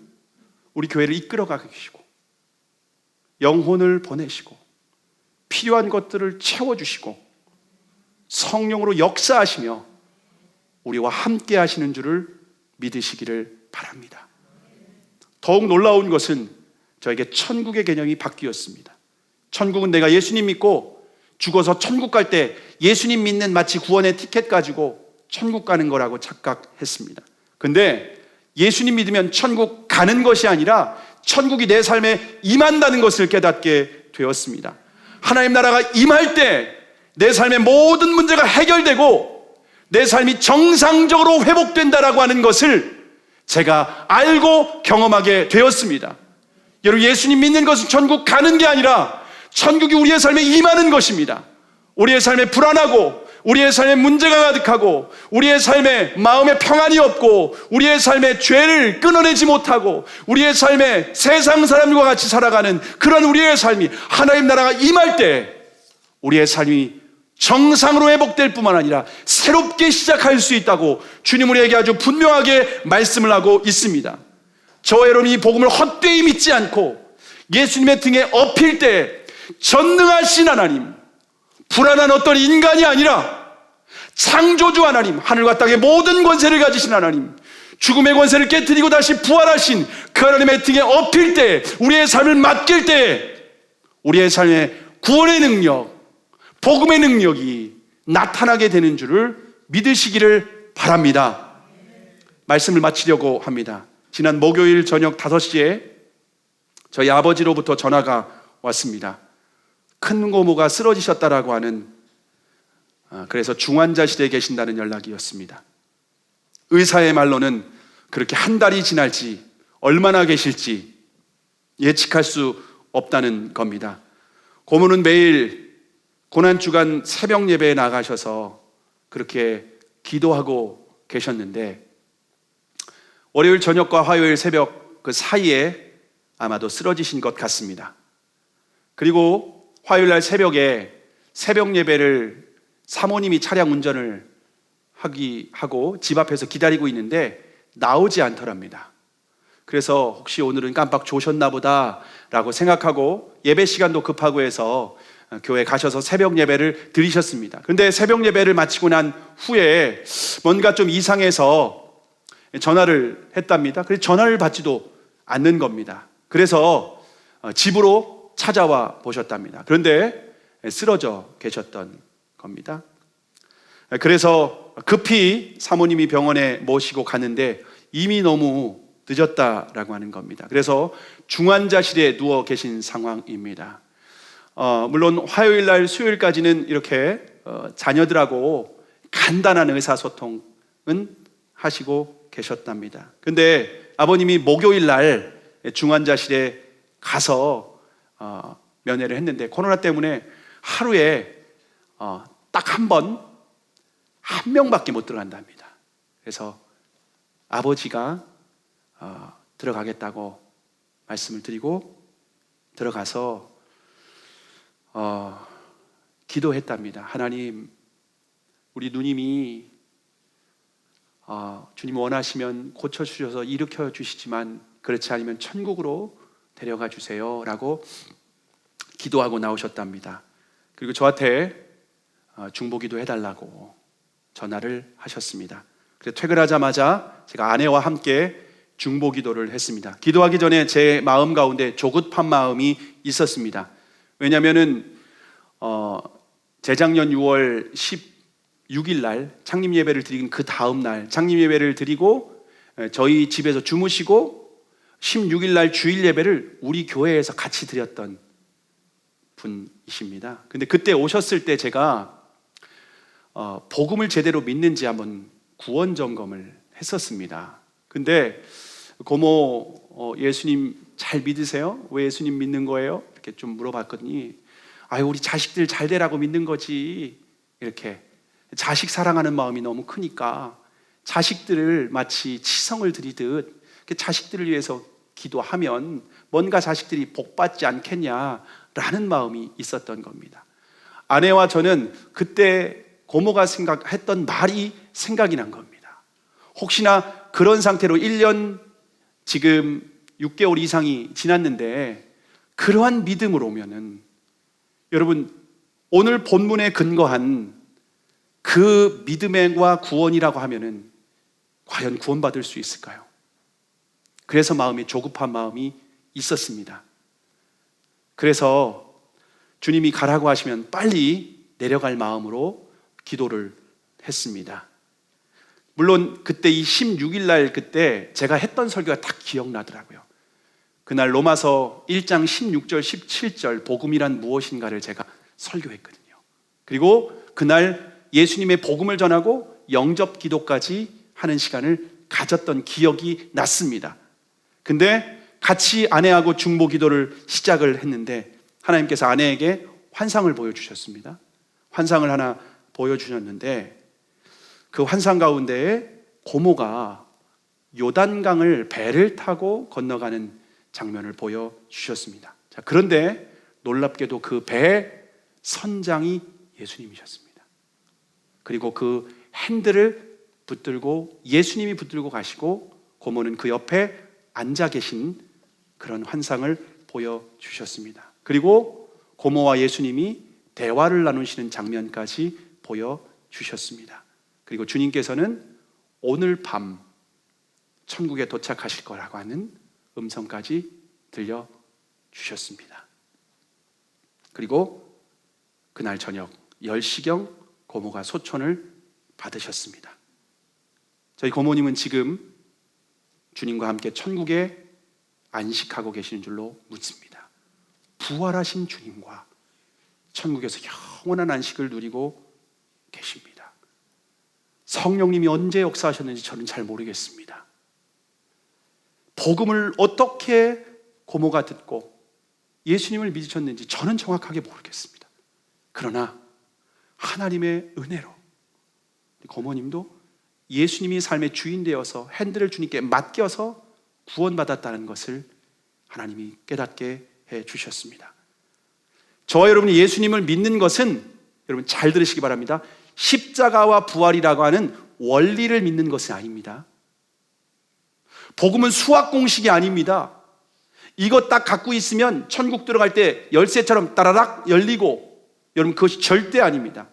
우리 교회를 이끌어가고 계시고 영혼을 보내시고 필요한 것들을 채워주시고 성령으로 역사하시며 우리와 함께 하시는 줄을 믿으시기를 바랍니다. 더욱 놀라운 것은 저에게 천국의 개념이 바뀌었습니다. 천국은 내가 예수님 믿고 죽어서 천국 갈 때 예수님 믿는 마치 구원의 티켓 가지고 천국 가는 거라고 착각했습니다. 근데 예수님 믿으면 천국 가는 것이 아니라 천국이 내 삶에 임한다는 것을 깨닫게 되었습니다. 하나님 나라가 임할 때 내 삶의 모든 문제가 해결되고 내 삶이 정상적으로 회복된다라고 하는 것을 제가 알고 경험하게 되었습니다. 여러분, 예수님 믿는 것은 천국 가는 게 아니라 천국이 우리의 삶에 임하는 것입니다. 우리의 삶에 불안하고 우리의 삶에 문제가 가득하고 우리의 삶에 마음에 평안이 없고 우리의 삶에 죄를 끊어내지 못하고 우리의 삶에 세상 사람들과 같이 살아가는 그런 우리의 삶이 하나님 나라가 임할 때 우리의 삶이 정상으로 회복될 뿐만 아니라 새롭게 시작할 수 있다고 주님 우리에게 아주 분명하게 말씀을 하고 있습니다. 저와 여러분이 이 복음을 헛되이 믿지 않고 예수님의 등에 업힐 때 전능하신 하나님, 불안한 어떤 인간이 아니라 창조주 하나님, 하늘과 땅의 모든 권세를 가지신 하나님, 죽음의 권세를 깨뜨리고 다시 부활하신 그 하나님의 등에 업힐 때, 우리의 삶을 맡길 때 우리의 삶에 구원의 능력, 복음의 능력이 나타나게 되는 줄을 믿으시기를 바랍니다. 말씀을 마치려고 합니다. 지난 목요일 저녁 5시에 저희 아버지로부터 전화가 왔습니다. 큰 고모가 쓰러지셨다라고 하는, 그래서 중환자실에 계신다는 연락이었습니다. 의사의 말로는 그렇게 한 달이 지날지 얼마나 계실지 예측할 수 없다는 겁니다. 고모는 매일 고난주간 새벽 예배에 나가셔서 그렇게 기도하고 계셨는데 월요일 저녁과 화요일 새벽 그 사이에 아마도 쓰러지신 것 같습니다. 그리고 화요일 날 새벽에 새벽 예배를 사모님이 차량 운전을 하고 집 앞에서 기다리고 있는데 나오지 않더랍니다. 그래서 혹시 오늘은 깜빡 조셨나 보다 라고 생각하고 예배 시간도 급하고 해서 교회 가셔서 새벽 예배를 드리셨습니다. 그런데 새벽 예배를 마치고 난 후에 뭔가 좀 이상해서 전화를 했답니다. 그래서 전화를 받지도 않는 겁니다. 그래서 집으로 찾아와 보셨답니다. 그런데 쓰러져 계셨던 겁니다. 그래서 급히 사모님이 병원에 모시고 갔는데 이미 너무 늦었다라고 하는 겁니다. 그래서 중환자실에 누워 계신 상황입니다. 물론 화요일 날 수요일까지는 이렇게 자녀들하고 간단한 의사소통은 하시고 계셨답니다. 근데 아버님이 목요일 날 중환자실에 가서 면회를 했는데 코로나 때문에 하루에 딱 한 명밖에 못 들어간답니다. 그래서 아버지가 들어가겠다고 말씀을 드리고 들어가서 기도했답니다. 하나님, 우리 누님이 주님 원하시면 고쳐주셔서 일으켜 주시지만 그렇지 않으면 천국으로 데려가 주세요 라고 기도하고 나오셨답니다. 그리고 저한테 중보기도 해달라고 전화를 하셨습니다. 그래서 퇴근하자마자 제가 아내와 함께 중보기도를 했습니다. 기도하기 전에 제 마음 가운데 조급한 마음이 있었습니다. 왜냐하면은 재작년 6월 16일 날 창립 예배를 드린 그 다음 날 창립 예배를 드리고 저희 집에서 주무시고 16일 날 주일 예배를 우리 교회에서 같이 드렸던 분이십니다. 근데 그때 오셨을 때 제가 복음을 제대로 믿는지 한번 구원 점검을 했었습니다. 근데 고모 예수님 잘 믿으세요? 왜 예수님 믿는 거예요? 이렇게 좀 물어봤더니 아유, 우리 자식들 잘 되라고 믿는 거지. 이렇게 자식 사랑하는 마음이 너무 크니까 자식들을 마치 치성을 드리듯 자식들을 위해서 기도하면 뭔가 자식들이 복받지 않겠냐라는 마음이 있었던 겁니다. 아내와 저는 그때 고모가 생각했던 말이 생각이 난 겁니다. 혹시나 그런 상태로 1년 지금 6개월 이상이 지났는데 그러한 믿음으로 오면은 여러분 오늘 본문에 근거한 그 믿음과 구원이라고 하면은 과연 구원받을 수 있을까요? 그래서 마음이 조급한 마음이 있었습니다. 그래서 주님이 가라고 하시면 빨리 내려갈 마음으로 기도를 했습니다. 물론 그때 이 16일 날 그때 제가 했던 설교가 딱 기억나더라고요. 그날 로마서 1장 16절 17절 복음이란 무엇인가를 제가 설교했거든요. 그리고 그날 예수님의 복음을 전하고 영접 기도까지 하는 시간을 가졌던 기억이 났습니다. 근데 같이 아내하고 중보 기도를 시작을 했는데 하나님께서 아내에게 환상을 보여주셨습니다. 환상을 하나 보여주셨는데 그 환상 가운데에 고모가 요단강을 배를 타고 건너가는 장면을 보여주셨습니다. 자, 그런데 놀랍게도 그 배의 선장이 예수님이셨습니다. 그리고 그 핸들을 붙들고 예수님이 붙들고 가시고 고모는 그 옆에 앉아 계신 그런 환상을 보여주셨습니다. 그리고 고모와 예수님이 대화를 나누시는 장면까지 보여주셨습니다. 그리고 주님께서는 오늘 밤 천국에 도착하실 거라고 하는 음성까지 들려주셨습니다. 그리고 그날 저녁 10시경 고모가 소천을 받으셨습니다. 저희 고모님은 지금 주님과 함께 천국에 안식하고 계시는 줄로 믿습니다. 부활하신 주님과 천국에서 영원한 안식을 누리고 계십니다. 성령님이 언제 역사하셨는지 저는 잘 모르겠습니다. 복음을 어떻게 고모가 듣고 예수님을 믿으셨는지 저는 정확하게 모르겠습니다. 그러나 하나님의 은혜로 고모님도 예수님이 삶의 주인 되어서 핸들을 주님께 맡겨서 구원받았다는 것을 하나님이 깨닫게 해주셨습니다. 저와 여러분이 예수님을 믿는 것은 여러분 잘 들으시기 바랍니다. 십자가와 부활이라고 하는 원리를 믿는 것은 아닙니다. 복음은 수학 공식이 아닙니다. 이거 딱 갖고 있으면 천국 들어갈 때 열쇠처럼 따라락 열리고 여러분, 그것이 절대 아닙니다.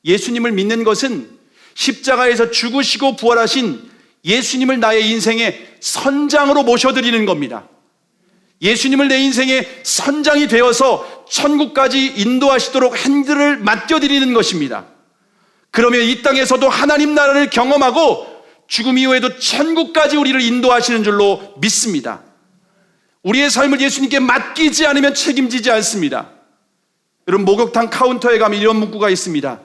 예수님을 믿는 것은 십자가에서 죽으시고 부활하신 예수님을 나의 인생의 선장으로 모셔드리는 겁니다. 예수님을 내 인생의 선장이 되어서 천국까지 인도하시도록 핸들을 맡겨드리는 것입니다. 그러면 이 땅에서도 하나님 나라를 경험하고 죽음 이후에도 천국까지 우리를 인도하시는 줄로 믿습니다. 우리의 삶을 예수님께 맡기지 않으면 책임지지 않습니다. 여러분, 목욕탕 카운터에 가면 이런 문구가 있습니다.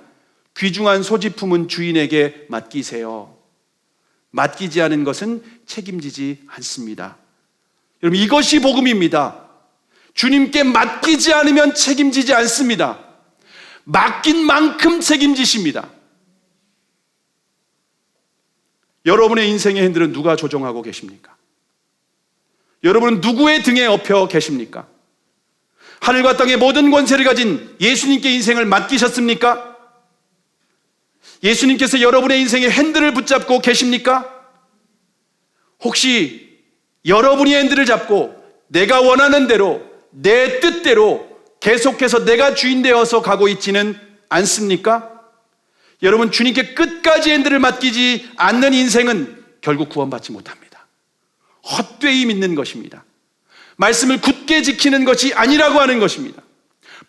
귀중한 소지품은 주인에게 맡기세요. 맡기지 않은 것은 책임지지 않습니다. 여러분, 이것이 복음입니다. 주님께 맡기지 않으면 책임지지 않습니다. 맡긴 만큼 책임지십니다. 여러분의 인생의 핸들은 누가 조종하고 계십니까? 여러분은 누구의 등에 업혀 계십니까? 하늘과 땅의 모든 권세를 가진 예수님께 인생을 맡기셨습니까? 예수님께서 여러분의 인생의 핸들을 붙잡고 계십니까? 혹시 여러분이 핸들을 잡고 내가 원하는 대로, 내 뜻대로 계속해서 내가 주인 되어서 가고 있지는 않습니까? 여러분, 주님께 끝까지 핸들을 맡기지 않는 인생은 결국 구원받지 못합니다. 헛되이 믿는 것입니다. 말씀을 굳게 지키는 것이 아니라고 하는 것입니다.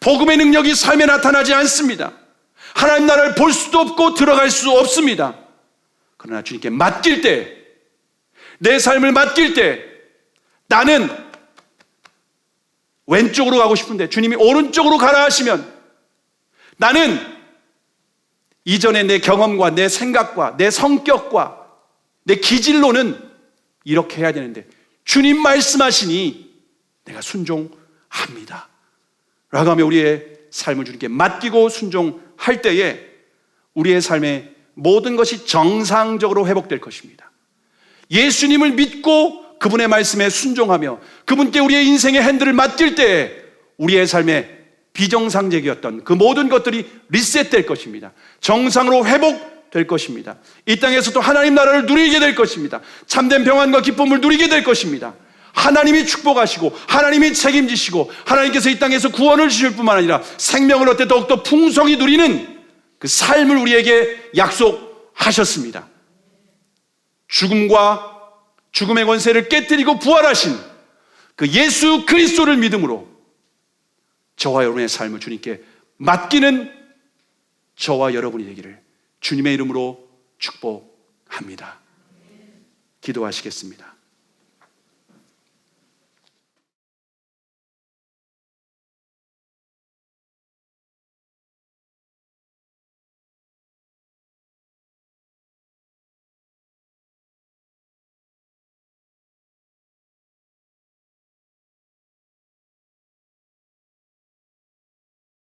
복음의 능력이 삶에 나타나지 않습니다. 하나님 나라를 볼 수도 없고 들어갈 수 없습니다. 그러나 주님께 맡길 때, 내 삶을 맡길 때, 나는 왼쪽으로 가고 싶은데 주님이 오른쪽으로 가라 하시면, 나는 이전에 내 경험과 내 생각과 내 성격과 내 기질로는 이렇게 해야 되는데 주님 말씀하시니 내가 순종합니다 라고 하며 우리의 삶을 주님께 맡기고 순종할 때에 우리의 삶의 모든 것이 정상적으로 회복될 것입니다. 예수님을 믿고 그분의 말씀에 순종하며 그분께 우리의 인생의 핸들을 맡길 때에 우리의 삶에 비정상적이었던 그 모든 것들이 리셋될 것입니다. 정상으로 회복될 것입니다. 이 땅에서도 하나님 나라를 누리게 될 것입니다. 참된 평안과 기쁨을 누리게 될 것입니다. 하나님이 축복하시고 하나님이 책임지시고 하나님께서 이 땅에서 구원을 주실 뿐만 아니라 생명을 얻되 더욱더 풍성히 누리는 그 삶을 우리에게 약속하셨습니다. 죽음의 권세를 깨뜨리고 부활하신 그 예수 그리스도를 믿음으로 저와 여러분의 삶을 주님께 맡기는 저와 여러분이 되기를 주님의 이름으로 축복합니다. 기도하시겠습니다.